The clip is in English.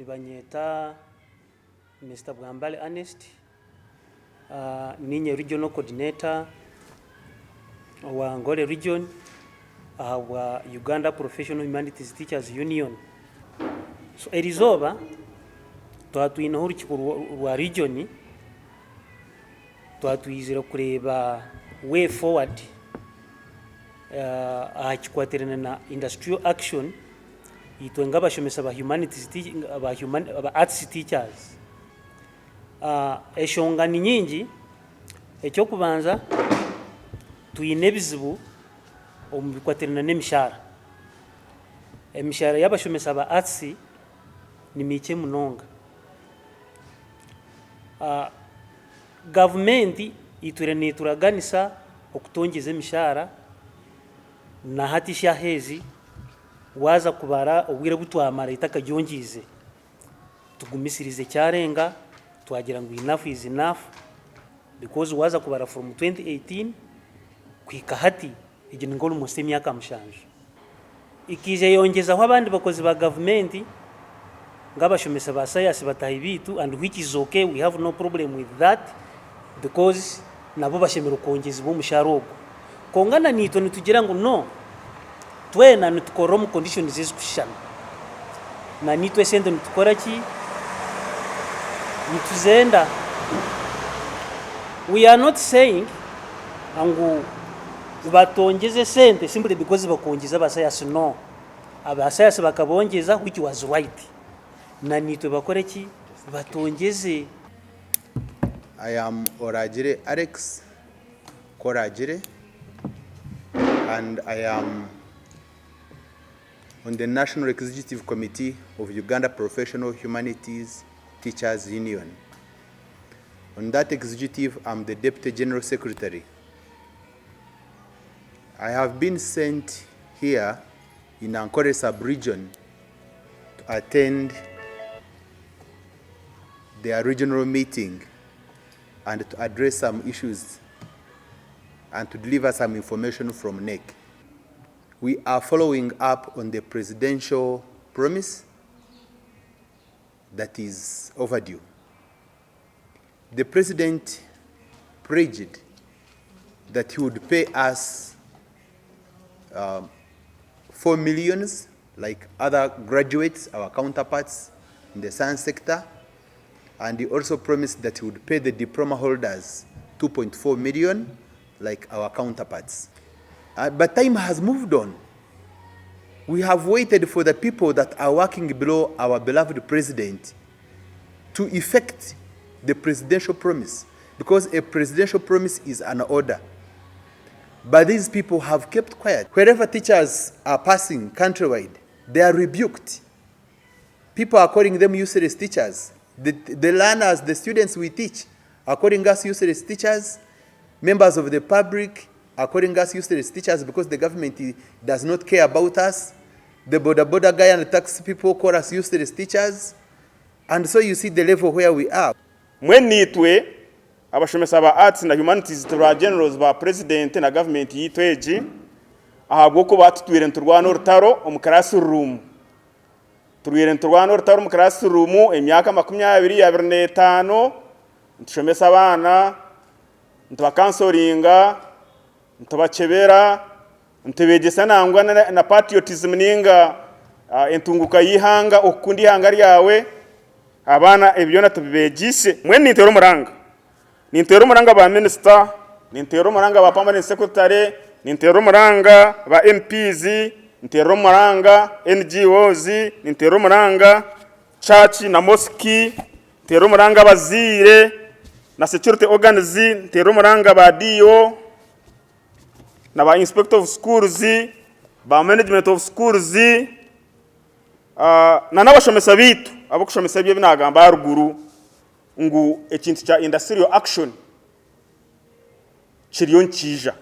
nibanyeta Mr. Bwambale Ernest, ninye regional coordinator wa Ankole region wa Uganda Professional Humanities Teachers Union. So erizoba twatwina urukiko rwa region twatwizira kureba way forward akikwaterana na industrial action itwenga Abashomesa ba humanities aba arts teachers. Eshonga ni nyingi, ekyo kubanza tuyine bizibu omubikwaterana n'emyaka. Emyaka y'Abashomesa ba arts ni mike munonga. Gavumenti itwirane turaganisa okubongyeza emyaka na hatisha hezi waza kubara obwire butwamara itakajongize tugumisirize cyarenga twagira ngo enough is enough, because waza kubara from 2018 kwika hati igini ngolo mu emyaka mushanje ikije yongezaho abandi bakozi ba gavumenti ng'Abashomesa ba science batahi beitu, and which is okay, we have no problem with that, because nabo bashemera kongeza bo mushaara kongana nito nitugira ngo no twena nitukora mu conditions zizikushana na nitwe sende nitukora ki nituzenda. We are not saying angu batongeze sente simply because bakongeza abasayasi, no, abasayasi bakabongeza which was right, na nitwe bakore ki batongeze. I am Oragire Alex Koragire, and I am on the National Executive Committee of Uganda Professional Humanities Teachers Union. On that executive, I'm the Deputy General Secretary. I have been sent here in Ankole sub-region to attend their regional meeting and to address some issues and to deliver some information from NEC. We are following up on the presidential promise that is overdue. The president pledged that he would pay us 4 million like other graduates, our counterparts in the science sector, and he also promised that he would pay the diploma holders 2.4 million like our counterparts. But time has moved on. We have waited for the people that are working below our beloved president to effect the presidential promise, because a presidential promise is an order. But these people have kept quiet. Wherever teachers are passing countrywide, they are rebuked. People are calling them useless teachers. The learners, the students we teach, are calling us useless teachers. Members of the public are calling us useless teachers because the government does not care about us. The border guy and the tax people call us useless teachers. And so you see the level where we are. When nitwe Abashomesa ba arts na humanities tura generals ba president na government yitweji ahabw'uko batutwire nturwana urutaro mu classroom. Turwire nturwana urutaro mu classroom emyaka 25 ntushomesa abana ntubakansoringa ntubakebera ntubegesa nangwa na patriotism ninga entunguka yihanga okundi ihanga ryawe abana ebyona tubegise. Mwe nitero muranga ba minister, nitero muranga ba permanent secretary, nitero muranga ba MPs, nitero muranga NGOs, nitero muranga church na mosque, nitero muranga bazire na security organs, nitero muranga ba DO na ba inspector of schools, ba management of schools, na n'abashomesa bitu abakushomesa bye binagamba haruguru ngu ekintu kya industrial action kiriyo nkija.